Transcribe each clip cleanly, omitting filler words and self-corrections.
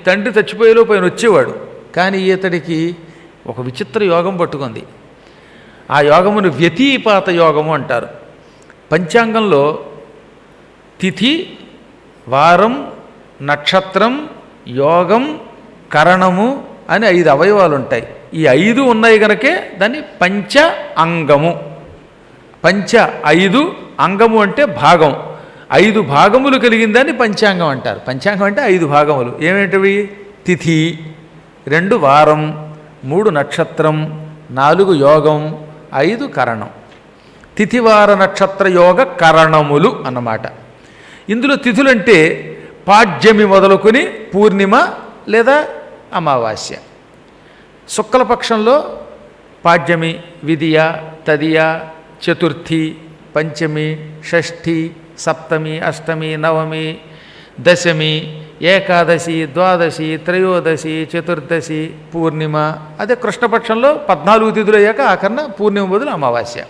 తండ్రి చచ్చిపోయేలోపు ఆయన వచ్చేవాడు. కానీ ఇతడికి ఒక విచిత్ర యోగం పట్టుకుంది. ఆ యోగమును వ్యతిపాత యోగము అంటారు. పంచాంగంలో తిథి, వారం, నక్షత్రం, యోగం, కరణము అని 5 అవయవాలు ఉంటాయి. ఈ 5 ఉన్నాయి కనుకే దాన్ని పంచ అంగము. పంచ 5, అంగము అంటే భాగం. 5 భాగములు కలిగిందని పంచాంగం అంటారు. పంచాంగం అంటే 5 భాగములు. ఏమేంటివి? తిథి, 2 వారం, 3 నక్షత్రం, 4 యోగం, 5 కరణం. తిథివార నక్షత్ర యోగ కరణములు అన్నమాట. ఇందులో తిథులంటే పాడ్యమి మొదలుకొని పూర్ణిమ లేదా అమావాస్య. శుక్లపక్షంలో పాడ్యమి, విదియ, తదియ, చతుర్థి, పంచమి, షష్ఠి, సప్తమి, అష్టమి, నవమి, దశమి, ఏకాదశి, ద్వాదశి, త్రయోదశి, చతుర్దశి, పూర్ణిమ. అదే కృష్ణపక్షంలో 14 తిథులు అయ్యాక ఆఖరణ పూర్ణిమ బదులు అమావాస్య.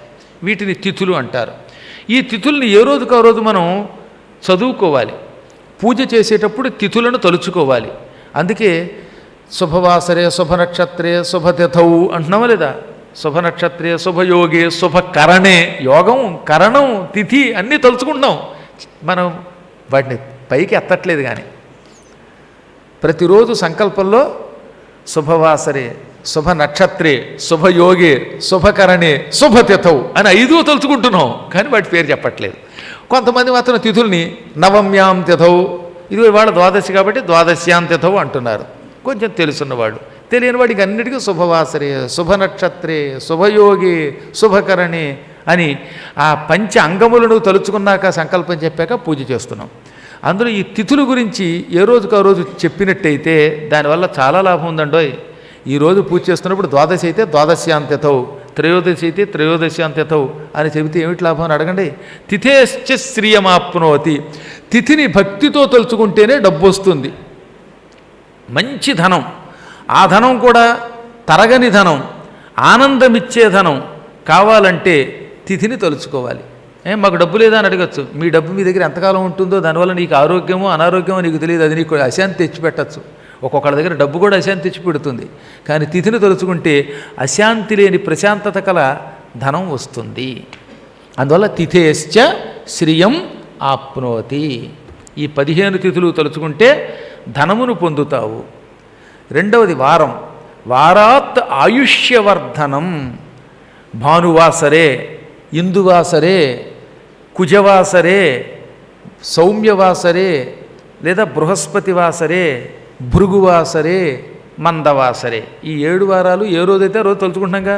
వీటిని తిథులు అంటారు. ఈ తిథుల్ని ఏ రోజుకు ఆ రోజు మనం చదువుకోవాలి. పూజ చేసేటప్పుడు తిథులను తలుచుకోవాలి. అందుకే శుభవాసరే, శుభనక్షత్రే, శుభతిథౌ అంటున్నామా లేదా? శుభనక్షత్రే, శుభయోగే, శుభకరణే. యోగం, కరణం, తిథి అన్నీ తలుచుకుంటున్నాం. మనం వాటిని పైకి ఎత్తట్లేదు. కానీ ప్రతిరోజు సంకల్పంలో శుభవాసరే, శుభ నక్షత్రే, శుభయోగే, శుభకరణే, శుభతిథౌ అని 5 తలుచుకుంటున్నాం. కానీ వాటి పేరు చెప్పట్లేదు. కొంతమంది మాత్రం తిథుల్ని నవమ్యాం తిథౌ, ఇది వాళ్ళ ద్వాదశి కాబట్టి ద్వాదశ్యాం తిథౌ అంటున్నారు. కొంచెం తెలుసున్నవాడు. తెలియని వాడికి అన్నిటికీ శుభవాసరే, శుభనక్షత్రే, శుభయోగే, శుభకరణే అని ఆ పంచ అంగములను తలుచుకున్నాక సంకల్పం చెప్పాక పూజ చేస్తున్నాం. అందులో ఈ తిథుల గురించి ఏ రోజుకు ఆ రోజు చెప్పినట్టయితే దానివల్ల చాలా లాభం ఉందండోయ్. ఈరోజు పూజ చేస్తున్నప్పుడు ద్వాదశి అయితే ద్వాదశ్యాంతిథౌ, త్రయోదశి అయితే త్రయోదశ్యాంతిథౌ అని చెబితే ఏమిటి లాభం అని అడగండి. తిథేశ్చ శ్రియమాప్నోతి. తిథిని భక్తితో తలుచుకుంటేనే డబ్బు వస్తుంది, మంచి ధనం. ఆ ధనం కూడా తరగని ధనం, ఆనందమిచ్చే ధనం కావాలంటే తిథిని తలుచుకోవాలి. మాకు డబ్బు లేదా అని అడగచ్చు. మీ డబ్బు మీ దగ్గర ఎంతకాలం ఉంటుందో దానివల్ల నీకు ఆరోగ్యమో అనారోగ్యమో నీకు తెలియదు. అది నీకు అశాంతి తెచ్చిపెట్టచ్చు. ఒక్కొక్కళ్ళ దగ్గర డబ్బు కూడా అశాంతి తెచ్చిపెడుతుంది. కానీ తిథిని తలుచుకుంటే అశాంతి లేని ప్రశాంతత కల ధనం వస్తుంది. అందువల్ల తిథేశ్చ శ్రియం ఆప్నోతి. ఈ 15 తిథులు తలుచుకుంటే ధనమును పొందుతావు. రెండవది వారం. వారాత్ ఆయుష్యవర్ధనం. భానువాసరే, ఇందువాసరే, కుజవాసరే, సౌమ్యవాసరే లేదా బృహస్పతి వాసరే, భృగువాసరే, మందవాసరే. ఈ 7 వారాలు ఏ రోజైతే రోజు తలుచుకుంటున్నాగా.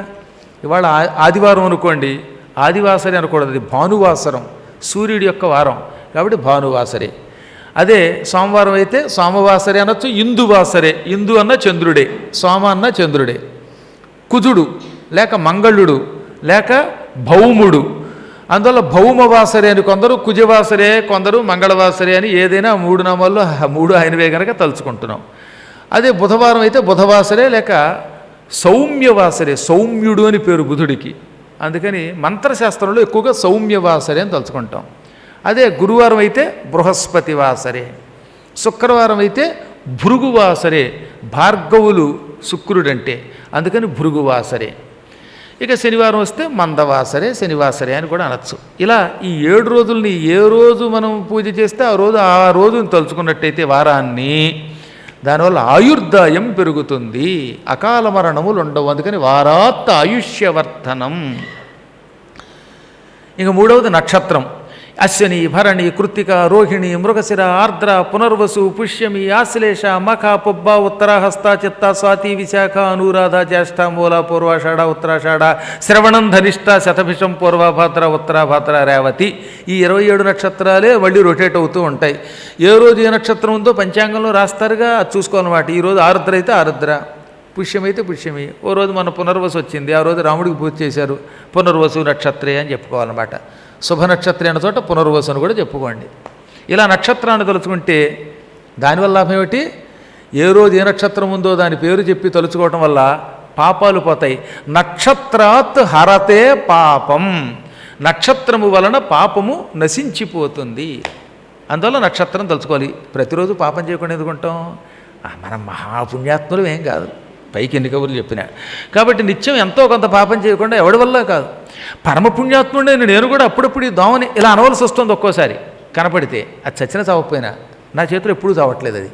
ఇవాళ ఆదివారం అనుకోండి, ఆదివాసరే అనకూడదు, అది భానువాసరం, సూర్యుడి యొక్క వారం కాబట్టి భానువాసరే. అదే సోమవారం అయితే సోమవాసరే అనొచ్చు, ఇందువాసరే. ఇందు అన్న చంద్రుడే, సోమ అన్న చంద్రుడే. కుజుడు లేక మంగళుడు లేక భౌముడు. అందువల్ల భౌమవాసరే అని కొందరు, కుజవాసరే కొందరు, మంగళవాసరే అని ఏదైనా 3 నామాల్లో 3 ఆయనవే కనుక తలుచుకుంటున్నాం. అదే బుధవారం అయితే బుధవాసరే లేక సౌమ్యవాసరే. సౌమ్యుడు అని పేరు బుధుడికి. అందుకని మంత్రశాస్త్రంలో ఎక్కువగా సౌమ్యవాసరే అని తలుచుకుంటాం. అదే గురువారం అయితే బృహస్పతి వాసరే. శుక్రవారం అయితే భృగువాసరే. భార్గవులు శుక్రుడంటే, అందుకని భృగువాసరే. ఇక శనివారం వస్తే మందవాసరే, శనివాసరే అని కూడా అనొచ్చు. ఇలా ఈ 7 రోజుల్ని ఏ రోజు మనం పూజ చేస్తే ఆ రోజుని తలుచుకున్నట్టయితే వారాన్ని, దానివల్ల ఆయుర్దాయం పెరుగుతుంది, అకాల మరణములు ఉండవు. అందుకని వారాత్ ఆయుష్యవర్ధనం. ఇక 3వది నక్షత్రం. అశ్వని, భరణి, కృత్తిక, రోహిణి, మృగశిర, ఆర్ద్ర, పునర్వసు, పుష్యమి, ఆశ్లేష, మఖ, పుబ్బ, ఉత్తరాహస్త, చిత్త, స్వాతి, విశాఖ, అనురాధ, జ్యేష్ఠ, మూల, పూర్వాషాఢ, ఉత్తరాషాఢ, శ్రవణం, ధనిష్ట, శతభిషం, పూర్వభాద్ర, ఉత్తరాభాద్ర, రేవతి. ఈ 27 నక్షత్రాలే మళ్ళీ రొటేట్ అవుతూ ఉంటాయి. ఏ రోజు ఏ నక్షత్రం ఉందో పంచాంగంలో రాస్తారుగా, అది చూసుకోవాలన్నమాట. ఈరోజు ఆరుద్ర అయితే ఆరుద్ర, పుష్యమైతే పుష్యమి. ఓ రోజు మన పునర్వసు వచ్చింది, ఆ రోజు రాముడికి పూజ చేశారు, పునర్వసు నక్షత్రే అని చెప్పుకోవాలన్నమాట. శుభ నక్షత్రం అన్న చోట పునర్వసు అని కూడా చెప్పుకోండి. ఇలా నక్షత్రాన్ని తలుచుకుంటే దానివల్ల లాభం ఏమిటి? ఏ రోజు ఏ నక్షత్రం ఉందో దాని పేరు చెప్పి తలుచుకోవటం వల్ల పాపాలు పోతాయి. నక్షత్రాత్ హరతే పాపం. నక్షత్రము వలన పాపము నశించిపోతుంది. అందువల్ల నక్షత్రం తలుచుకోవాలి. ప్రతిరోజు పాపం చేయకుండా ఎందుకుంటాం? మనం మహాపుణ్యాత్ములు ఏం కాదు, పైకి ఎన్ని కబుర్లు చెప్పినా. కాబట్టి నిత్యం ఎంతో కొంత పాపం చేయకుండా ఎవడి వల్ల కాదు. పరమపుణ్యాత్ముడే నేను కూడా అప్పుడప్పుడు ఈ దోమని ఇలా అనవలసి వస్తుంది ఒక్కోసారి కనపడితే. అది చచ్చిన చావకపోయినా నా చేతిలో ఎప్పుడూ చావట్లేదు అది.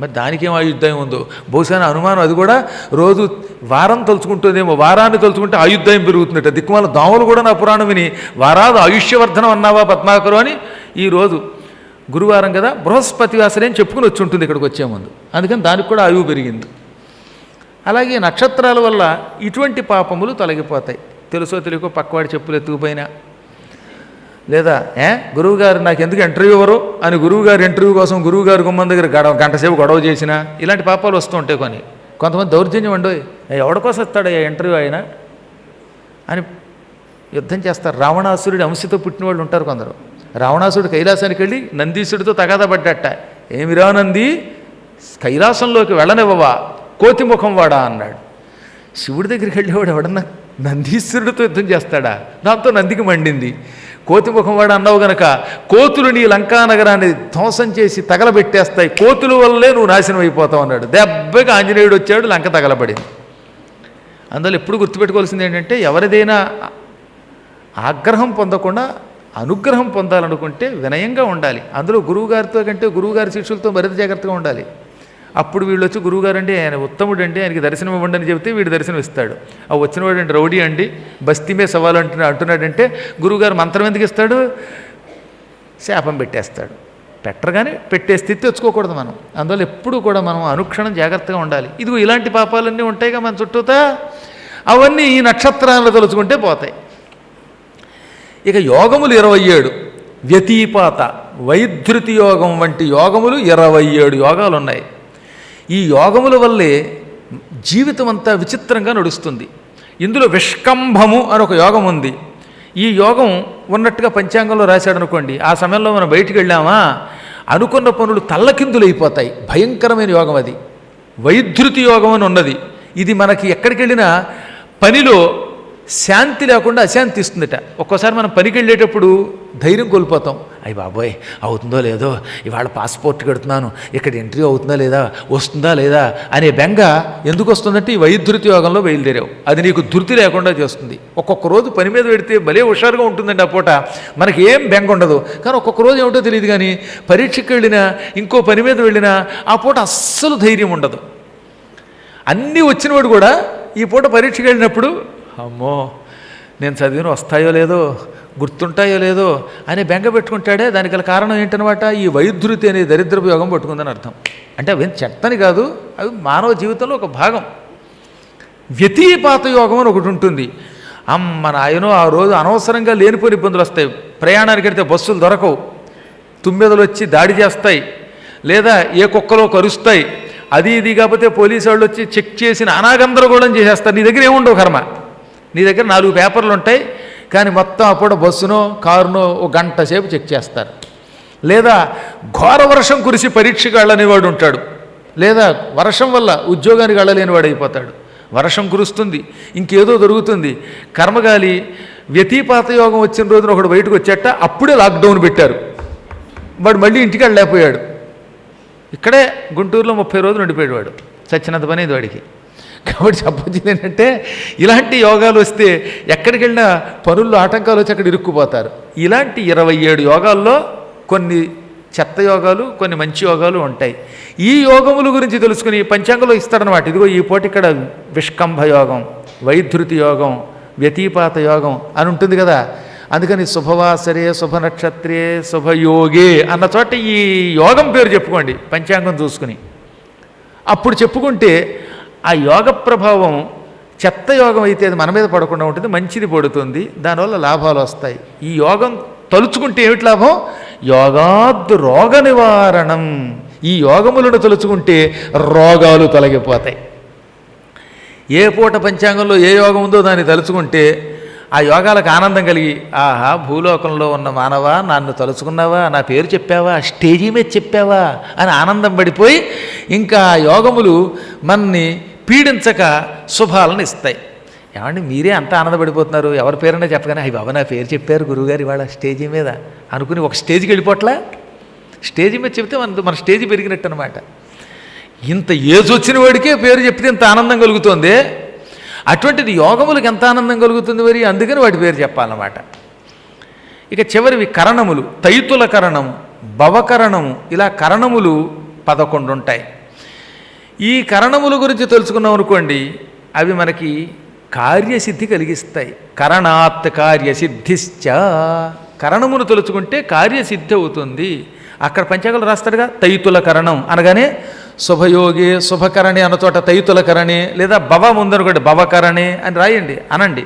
మరి దానికేం ఆయుద్ధాయం ఉందో బహుశా అనుమానం. అది కూడా రోజు వారం తలుచుకుంటుందేమో, వారాన్ని తలుచుకుంటే ఆయుద్ధాయం పెరుగుతుందట. దిక్కుమాల దోమలు కూడా నా పురాణం విని వారాదు ఆయుష్యవర్ధనం అన్నావా పద్మాకరు అని ఈరోజు గురువారం కదా బృహస్పతి వాసరే అని చెప్పుకుని వచ్చి ఉంటుంది ఇక్కడికి వచ్చే ముందు. అందుకని దానికి కూడా ఆయువు పెరిగింది. అలాగే నక్షత్రాల వల్ల ఇటువంటి పాపములు తొలగిపోతాయి. తెలుసో తెలియకో పక్కవాడి చెప్పులు ఎత్తుకుపోయినా, లేదా గురువుగారు నాకు ఎందుకు ఇంటర్వ్యూ ఇవ్వరు అని గురువుగారు ఇంటర్వ్యూ కోసం గురువుగారు గుమ్మం దగ్గర గంట సేపు గొడవ చేసినా ఇలాంటి పాపాలు వస్తూ ఉంటాయి. కొంతమంది దౌర్జన్యం అండోయ్, ఎవడికోసం వస్తాడు ఇంటర్వ్యూ అయినా అని యుద్ధం చేస్తారు. రావణాసురుడి అంశతో పుట్టిన వాళ్ళు ఉంటారు కొందరు. రావణాసురుడు కైలాసానికి వెళ్ళి నందీశుడితో తగాదా పడ్డట. ఏమిరా నంది, కైలాసంలోకి వెళ్ళనివ్వవా, కోతిముఖం వాడా అన్నాడు. శివుడి దగ్గరికి వెళ్ళేవాడు ఎవడన్నా నందీశ్వరుడితో యుద్ధం చేస్తాడా? దాంతో నందికి మండింది. కోతిముఖం వాడు అన్నావు గనక కోతులు నీ లంకానగరాన్ని ధ్వంసం చేసి తగలబెట్టేస్తాయి, కోతుల వల్లే నువ్వు నాశనం అయిపోతావు అన్నాడు. దెబ్బకి ఆంజనేయుడు వచ్చాడు, లంక తగలబడింది. అందువల్ల ఎప్పుడు గుర్తుపెట్టుకోవాల్సింది ఏంటంటే, ఎవరిదైనా ఆగ్రహం పొందకుండా అనుగ్రహం పొందాలనుకుంటే వినయంగా ఉండాలి. అందులో గురువుగారితో కంటే గురువుగారి శిష్యులతో మరింత జాగ్రత్తగా ఉండాలి. అప్పుడు వీళ్ళు వచ్చి గురువుగారు అండి ఆయన ఉత్తముడు అండి, ఆయనకి దర్శనం ఇవ్వండి అని చెబితే వీడు దర్శనం ఇస్తాడు. ఆ వచ్చినవాడు అంటే రౌడీ అండి, బస్తీమే సవాలు అంటున్నాడంటే గురువుగారు మంత్రం ఎందుకు ఇస్తాడు? శాపం పెట్టేస్తాడు. పెట్టరుగానే పెట్టే స్థితి తెచ్చుకోకూడదు మనం. అందువల్ల ఎప్పుడు కూడా మనం అనుక్షణం జాగ్రత్తగా ఉండాలి. ఇదిగో ఇలాంటి పాపాలన్నీ ఉంటాయిగా మన చుట్టూతా, అవన్నీ ఈ నక్షత్రాలను తలుచుకుంటే పోతాయి. ఇక యోగములు 27. వ్యతీపాత, వైధృతి యోగం వంటి యోగములు 27 యోగాలు ఉన్నాయి. ఈ యోగముల వల్లే జీవితం అంతా విచిత్రంగా నడుస్తుంది. ఇందులో విష్కంభము అని ఒక యోగం ఉంది. ఈ యోగం ఉన్నట్టుగా పంచాంగంలో రాశాడు అనుకోండి, ఆ సమయంలో మనం బయటికి వెళ్ళామా అనుకున్న పనులు తల్లకిందులైపోతాయి. భయంకరమైన యోగం అది. వైధృతి యోగం అని ఉన్నది. ఇది మనకి ఎక్కడికి వెళ్ళినా పనిలో శాంతి లేకుండా అశాంతి ఇస్తుందట. ఒక్కోసారి మనం పనికి వెళ్ళేటప్పుడు ధైర్యం కోల్పోతాం. అయ్యి బాబోయ్ అవుతుందో లేదో, ఇవాళ పాస్పోర్ట్ కడుతున్నాను, ఇక్కడ ఇంటర్వ్యూ అవుతుందా లేదా, వస్తుందా లేదా అనే బెంగ ఎందుకు వస్తుందంటే ఈ వైధృతి యోగంలో బయలుదేరావు. అది నీకు ధృతి లేకుండా చేస్తుంది. ఒక్కొక్క రోజు పని మీద పెడితే భలే హుషారుగా ఉంటుందండి. ఆ పూట మనకి ఏం బెంగ ఉండదు. కానీ ఒక్కొక్క రోజు ఏమిటో తెలియదు, కానీ పరీక్షకి వెళ్ళినా ఇంకో పని మీద వెళ్ళినా ఆ పూట అస్సలు ధైర్యం ఉండదు. అన్నీ వచ్చినవాడు కూడా ఈ పూట పరీక్షకి వెళ్ళినప్పుడు అమ్మో నేను చదివిన వస్తాయో లేదో, గుర్తుంటాయో లేదో అని బెంగ పెట్టుకుంటాడే. దానికి గల కారణం ఏంటనమాట, ఈ వైధృతి అనే దరిద్రపు యోగం పట్టుకుందని అర్థం. అంటే అవి చెత్తని కాదు, అవి మానవ జీవితంలో ఒక భాగం. వ్యతీపాత యోగం అని ఒకటి ఉంటుంది. అమ్మ నాయనో ఆ రోజు అనవసరంగా లేనిపోని ఇబ్బందులు వస్తాయి. ప్రయాణానికి వెళ్తే బస్సులు దొరకవు, తుమ్మెదలు వచ్చి దాడి చేస్తాయి, లేదా ఏ కుక్కలో కరుస్తాయి, అది ఇది కాకపోతే పోలీసు వాళ్ళు వచ్చి చెక్ చేసిన అనాగందరగోళం చేసేస్తారు. నీ దగ్గర ఏముండవు కర్మ, నీ దగ్గర 4 పేపర్లు ఉంటాయి, కానీ మొత్తం అప్పుడు బస్సునో కారునో ఒక గంట సేపు చెక్ చేస్తారు. లేదా ఘోర వర్షం కురిసి పరీక్షకు వెళ్ళనివాడు ఉంటాడు, లేదా వర్షం వల్ల ఉద్యోగానికి వెళ్ళలేనివాడు అయిపోతాడు. వర్షం కురుస్తుంది, ఇంకేదో దొరుకుతుంది, కర్మగాలి. వ్యతీపాత యోగం వచ్చిన రోజున ఒకడు బయటకు వచ్చేట, అప్పుడే లాక్డౌన్ పెట్టారు. వాడు మళ్ళీ ఇంటికి వెళ్ళలేకపోయాడు. ఇక్కడే గుంటూరులో 30 రోజులు ఉండిపోయాడు వాడు. చచ్చినంత పని ఇది వాడికి. కాబట్టి చెప్పొచ్చింది ఏంటంటే, ఇలాంటి యోగాలు వస్తే ఎక్కడికి వెళ్ళినా పనుల్లో ఆటంకాలు వచ్చి అక్కడ ఇరుక్కుపోతారు. ఇలాంటి 27 యోగాల్లో కొన్ని చెత్త యోగాలు, కొన్ని మంచి యోగాలు ఉంటాయి. ఈ యోగముల గురించి తెలుసుకుని పంచాంగంలో ఇస్తాడనమాట. ఇదిగో ఈ పూట ఇక్కడ విష్కంభ యోగం, వైధృతి యోగం, వ్యతీపాత యోగం అని ఉంటుంది కదా. అందుకని శుభవాసరే, శుభ నక్షత్రే, శుభయోగే అన్న చోట ఈ యోగం పేరు చెప్పుకోండి పంచాంగం చూసుకుని. అప్పుడు చెప్పుకుంటే ఆ యోగ ప్రభావం చెత్త యోగం అయితే అది మన మీద పడకుండా ఉంటుంది, మంచిది పడుతుంది, దానివల్ల లాభాలు వస్తాయి. ఈ యోగం తలుచుకుంటే ఏమిటి లాభం? యోగాద్ రోగ నివారణం. ఈ యోగములను తలుచుకుంటే రోగాలు తొలగిపోతాయి. ఏ పూట పంచాంగంలో ఏ యోగం ఉందో దాన్ని తలుచుకుంటే ఆ యోగాలకు ఆనందం కలిగి, ఆహా భూలోకంలో ఉన్న మానవా నన్ను తలుచుకున్నావా, నా పేరు చెప్పావా, స్టేజీ మీద చెప్పావా అని ఆనందం పడిపోయి ఇంకా యోగములు మన్ని పీడించక శుభాలను ఇస్తాయి. ఏమండి మీరే అంత ఆనందపడిపోతున్నారు, ఎవరి పేరైనా చెప్పగానే అయ్యి బాబా నా పేరు చెప్పారు గురువుగారు ఇవాళ స్టేజీ మీద అనుకుని ఒక స్టేజ్కి వెళ్ళిపోట్లా. స్టేజీ మీద చెప్తే మన స్టేజీ పెరిగినట్టు అనమాట. ఇంత ఏజ్ వచ్చిన వాడికే పేరు చెప్తే ఇంత ఆనందం కలుగుతుంది, అటువంటిది యోగములకు ఎంత ఆనందం కలుగుతుంది మరి, అందుకని వాటి పేరు చెప్పాలన్నమాట. ఇక చివరివి కరణములు, తైతుల కరణము, భవకరణము, ఇలా కరణములు 11 ఉంటాయి. ఈ కరణముల గురించి తెలుసుకున్నాం అనుకోండి, అవి మనకి కార్యసిద్ధి కలిగిస్తాయి. కరణాత్ కార్యసిద్ధిశ్చ, కరణమును తలుచుకుంటే కార్యసిద్ధి అవుతుంది. అక్కడ పంచాంగాలు రాస్తాడుగా, తైతుల కరణం అనగానే శుభయోగి శుభకరణి అన్న చోట తైతుల కరణి, లేదా భవ ముందనుకోండి భవకరణి అని రాయండి, అనండి,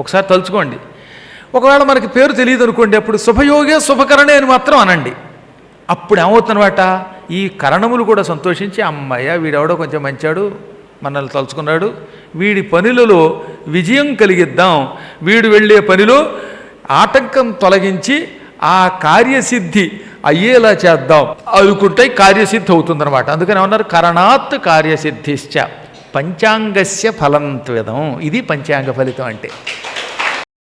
ఒకసారి తలుచుకోండి. ఒకవేళ మనకి పేరు తెలియదు అనుకోండి, అప్పుడు శుభయోగే శుభకరణి అని మాత్రం అనండి. అప్పుడు ఏమవుతుందన్నమాట, ఈ కరణములు కూడా సంతోషించి అమ్మయ్య వీడెవడో కొంచెం మంచాడు, మనల్ని తలుచుకున్నాడు, వీడి పనులలో విజయం కలిగిద్దాం, వీడు వెళ్ళే పనిలో ఆటంకం తొలగించి ఆ కార్యసిద్ధి అయ్యేలా చేద్దాం అనుకుంటే కార్యసిద్ధి అవుతుందన్నమాట. అందుకని ఏమన్నారు, కరణాత్ కార్యసిద్ధిశ్చ పంచాంగస్య ఫలం త్వేదం. ఇది పంచాంగ ఫలితం అంటే.